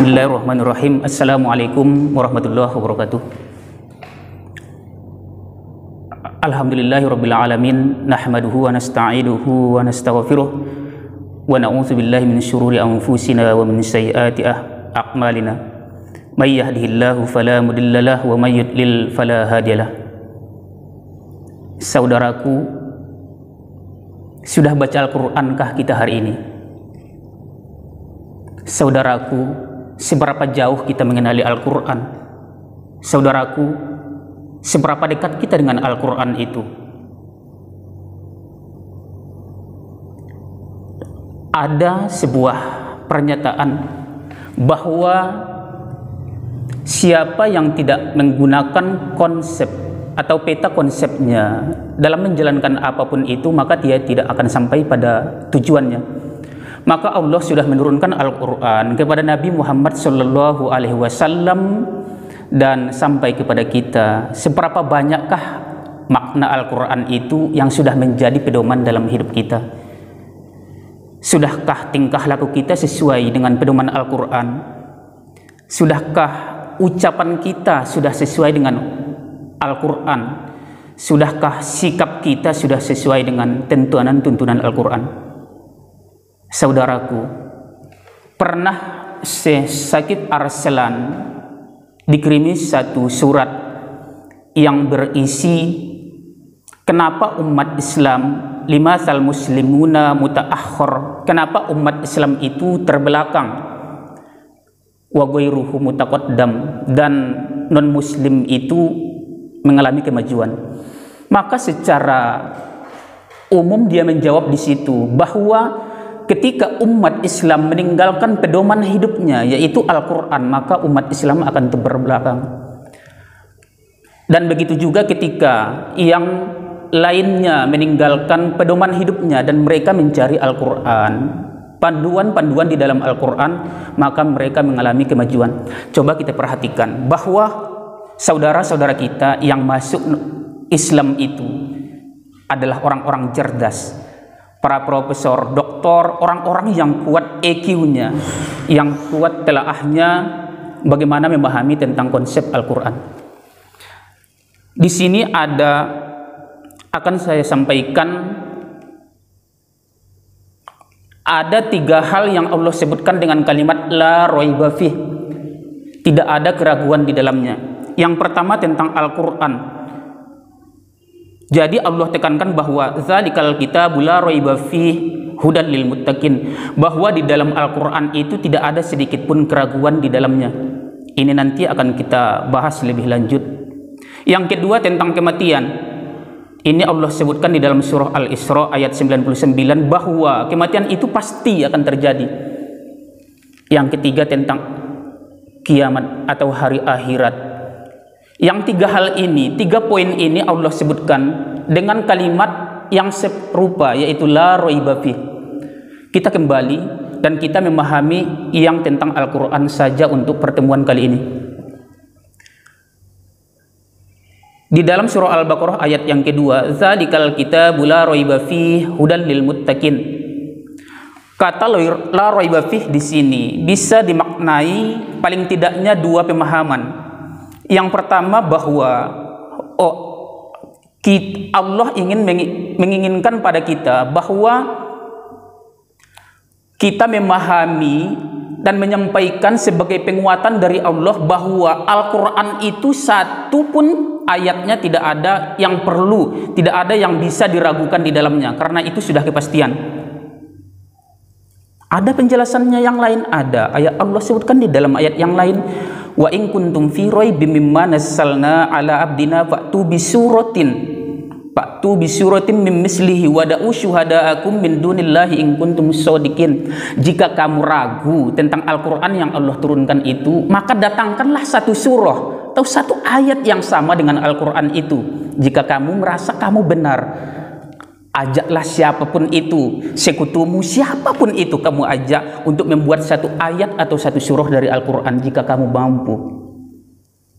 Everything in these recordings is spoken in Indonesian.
Bismillahirrahmanirrahim. Assalamualaikum warahmatullahi wabarakatuh. Alhamdulillahirabbil alamin, nahmaduhu wa nasta'inuhu wa nastaghfiruh wa na'udzu billahi min syururi anfusina wa min sayyiati a'malina. May yahdihillahu fala mudhillalah wa may yudlil fala hadiyalah. Saudaraku, sudah baca Al-Qur'ankah kita hari ini? Saudaraku, seberapa jauh kita mengenali Al-Quran? Saudaraku, seberapa dekat kita dengan Al-Quran itu? Ada sebuah pernyataan bahwa siapa yang tidak menggunakan konsep atau peta konsepnya dalam menjalankan apapun itu, maka dia tidak akan sampai pada tujuannya. Maka Allah sudah menurunkan Al-Quran kepada Nabi Muhammad SAW dan sampai kepada kita. Seberapa banyakkah makna Al-Quran itu yang sudah menjadi pedoman dalam hidup kita? Sudahkah tingkah laku kita sesuai dengan pedoman Al-Quran? Sudahkah ucapan kita sudah sesuai dengan Al-Quran? Sudahkah sikap kita sudah sesuai dengan tuntunan Al-Quran? Saudaraku, pernah Syekh Arslan dikirimi satu surat yang berisi kenapa umat Islam limatsal muslimuna mutaakhir, kenapa umat Islam itu terbelakang, wa ghairuhu mutaqaddam, dan non muslim itu mengalami kemajuan. Maka secara umum dia menjawab di situ bahwa ketika umat Islam meninggalkan pedoman hidupnya, yaitu Al-Quran, maka umat Islam akan terbelakang. Dan begitu juga ketika yang lainnya meninggalkan pedoman hidupnya dan mereka mencari Al-Quran, panduan-panduan di dalam Al-Quran, maka mereka mengalami kemajuan. Coba kita perhatikan bahwa saudara-saudara kita yang masuk Islam itu adalah orang-orang cerdas, para profesor, doktor, orang-orang yang kuat EQ-nya, yang kuat telaahnya bagaimana memahami tentang konsep Al-Quran. Di sini akan saya sampaikan ada 3 hal yang Allah sebutkan dengan kalimat la raiba fih, tidak ada keraguan di dalamnya. Yang pertama tentang Al-Quran. Jadi Allah tekankan bahwa zalikal kitabul la raiba fih hudan lil muttaqin, bahwa di dalam Al-Qur'an itu tidak ada sedikit pun keraguan di dalamnya. Ini nanti akan kita bahas lebih lanjut. Yang kedua tentang kematian. Ini Allah sebutkan di dalam surah Al-Isra ayat 99 bahwa kematian itu pasti akan terjadi. Yang ketiga tentang kiamat atau hari akhirat. Yang 3 hal ini, 3 poin ini Allah sebutkan dengan kalimat yang serupa, yaitu la raiba fih. Kita kembali dan kita memahami yang tentang Al-Quran saja untuk pertemuan kali ini. Di dalam surah Al-Baqarah ayat yang kedua, zalikal kitabul la raiba fih hudan lil muttaqin. Kata la raiba fih di sini bisa dimaknai paling tidaknya 2 pemahaman. Yang pertama bahwa Allah ingin menginginkan pada kita bahwa kita memahami dan menyampaikan sebagai penguatan dari Allah bahwa Al-Quran itu satu pun ayatnya tidak ada yang perlu, tidak ada yang bisa diragukan di dalamnya, karena itu sudah kepastian. Ada penjelasannya yang lain, ada ayat Allah sebutkan di dalam ayat yang lain, wa in kuntum fi raibim mimma nazzalna ala abdina fa'tu bisuratin min mislihi wada'u syuhada'akum min dunillahi in kuntum shadiqin. Jika kamu ragu tentang Al-Quran yang Allah turunkan itu, maka datangkanlah satu surah atau satu ayat yang sama dengan Al-Quran itu. Jika kamu merasa kamu benar, ajaklah siapapun itu, sekutumu siapapun itu, kamu ajak untuk membuat satu ayat atau satu surah dari Al-Quran jika kamu mampu.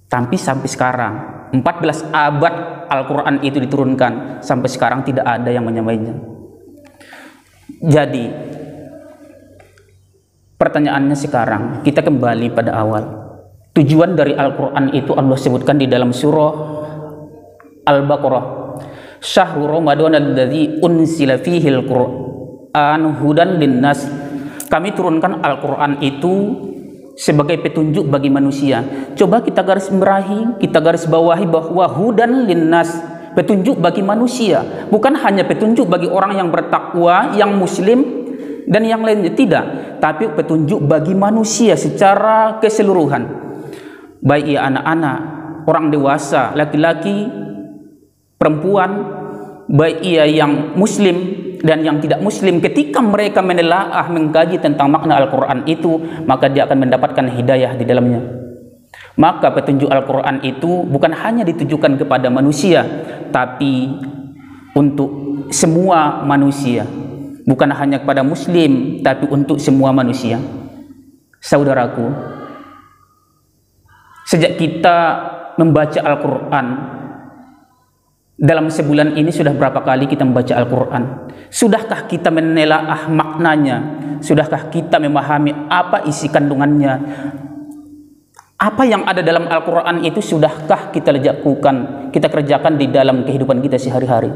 Tapi sampai sekarang 14 abad Al-Quran itu diturunkan, sampai sekarang tidak ada yang menyamainya. Jadi Pertanyaannya sekarang, kita kembali pada awal. Tujuan dari Al-Quran itu Allah sebutkan di dalam surah Al-Baqarah. Syahrul Ramadan alladzi unzila fihil Qur'an hudan linnas. Kami turunkan Al-Quran itu sebagai petunjuk bagi manusia. Coba kita garis bawahi bahwa hudan linnas, petunjuk bagi manusia, bukan hanya petunjuk bagi orang yang bertakwa, yang muslim dan yang lainnya, tidak, tapi petunjuk bagi manusia secara keseluruhan, baik ia anak-anak, orang dewasa, laki-laki, perempuan, baik ia yang muslim dan yang tidak muslim. Ketika mereka menelaah, mengkaji tentang makna Al-Quran itu, maka dia akan mendapatkan hidayah di dalamnya. Maka petunjuk Al-Quran itu bukan hanya ditujukan kepada manusia, tapi untuk semua manusia. Bukan hanya kepada muslim, tapi untuk semua manusia. Saudaraku, sejak kita membaca Al-Quran, dalam sebulan ini sudah berapa kali kita membaca Al-Quran? Sudahkah kita menelaah maknanya? Sudahkah kita memahami apa isi kandungannya? Apa yang ada dalam Al-Quran itu sudahkah kita lakukan, kita kerjakan di dalam kehidupan kita sehari-hari?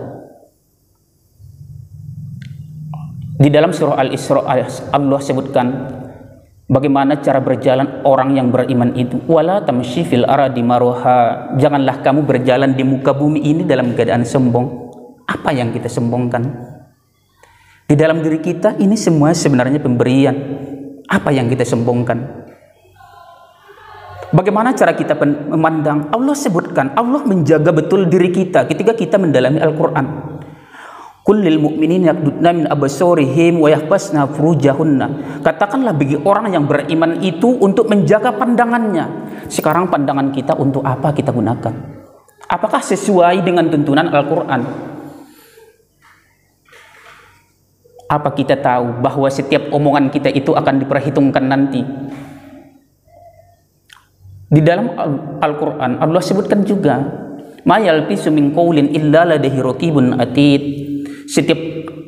Di dalam surah Al-Isra Allah sebutkan bagaimana cara berjalan orang yang beriman itu. Wala tamshi fil ardi maraha. Janganlah kamu berjalan di muka bumi ini dalam keadaan sombong. Apa yang kita sombongkan? Di dalam diri kita ini semua sebenarnya pemberian. Apa yang kita sombongkan? Bagaimana cara kita memandang? Allah sebutkan, Allah menjaga betul diri kita ketika kita mendalami Al-Quran. Kullil mu'minin yaqdudna min absarihim wa yahfazna furujahunna. Katakanlah bagi orang yang beriman itu untuk menjaga pandangannya. Sekarang pandangan kita untuk apa kita gunakan? Apakah sesuai dengan tuntunan Al-Quran? Apa kita tahu bahwa setiap omongan kita itu akan diperhitungkan nanti? Di dalam Al-Quran Allah sebutkan juga, ma yalfizu min qaulin illa ladaihi raqibun atid. Setiap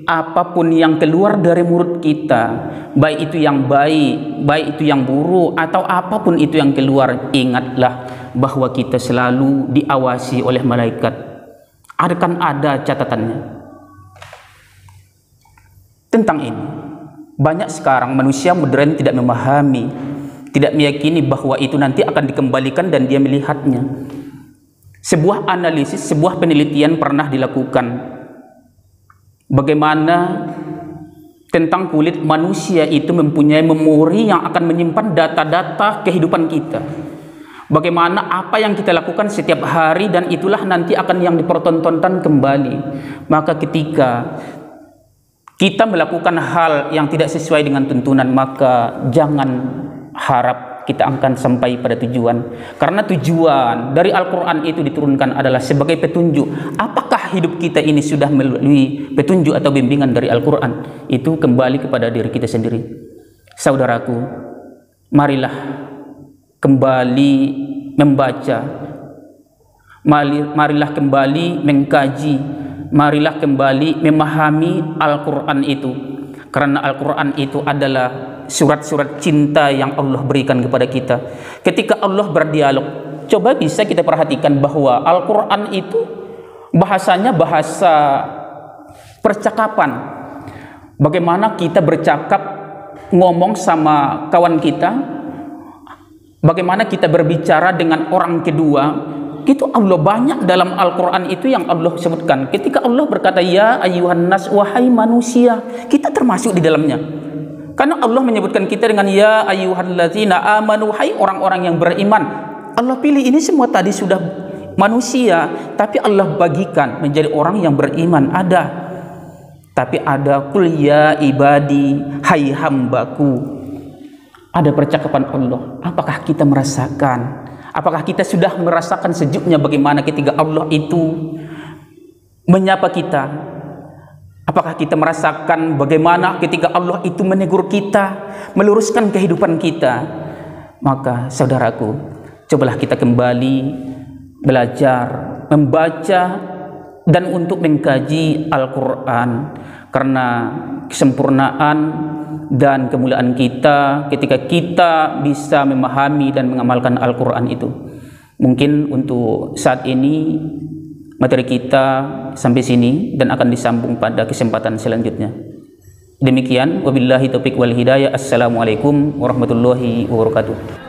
apapun yang keluar dari mulut kita, baik itu yang baik, baik itu yang buruk, atau apapun itu yang keluar, ingatlah bahwa kita selalu diawasi oleh malaikat. Akan ada catatannya. Tentang ini, banyak sekarang manusia modern tidak memahami, tidak meyakini bahwa itu nanti akan dikembalikan dan dia melihatnya. Sebuah analisis, sebuah penelitian pernah dilakukan. Bagaimana tentang kulit manusia itu mempunyai memori yang akan menyimpan data-data kehidupan kita. Bagaimana apa yang kita lakukan setiap hari, dan itulah nanti akan yang dipertontonkan kembali. Maka ketika kita melakukan hal yang tidak sesuai dengan tuntunan, maka jangan harap kita akan sampai pada tujuan. Karena tujuan dari Al-Quran itu diturunkan adalah sebagai petunjuk. Apakah hidup kita ini sudah melalui petunjuk atau bimbingan dari Al-Quran? Itu kembali kepada diri kita sendiri. Saudaraku, marilah kembali membaca, marilah kembali mengkaji, marilah kembali memahami Al-Quran itu. Karena Al-Quran itu adalah surat-surat cinta yang Allah berikan kepada kita. Ketika Allah berdialog, coba bisa kita perhatikan bahwa Al-Quran itu bahasanya bahasa percakapan. Bagaimana kita bercakap, ngomong sama kawan kita, bagaimana kita berbicara dengan orang kedua, itu Allah banyak dalam Al-Quran itu yang Allah sebutkan. Ketika Allah berkata, ya ayyuhan nas, wahai manusia, kita termasuk di dalamnya. Karena Allah menyebutkan kita dengan ya ayyuhallazina amanu, hai orang-orang yang beriman. Allah pilih ini semua tadi sudah manusia, tapi Allah bagikan menjadi orang yang beriman. Ada, tapi ada qul ya ibadi, hai hambaku. Ada percakapan Allah. Apakah kita merasakan? Apakah kita sudah merasakan sejuknya bagaimana ketika Allah itu menyapa kita? Apakah kita merasakan bagaimana ketika Allah itu menegur kita, meluruskan kehidupan kita? Maka saudaraku, cobalah kita kembali belajar, membaca, dan untuk mengkaji Al-Quran. Karena kesempurnaan dan kemuliaan kita ketika kita bisa memahami dan mengamalkan Al-Quran itu. Mungkin untuk saat ini materi kita sampai sini dan akan disambung pada kesempatan selanjutnya. Demikian, wabillahi taufiq wal hidayah. Assalamualaikum warahmatullahi wabarakatuh.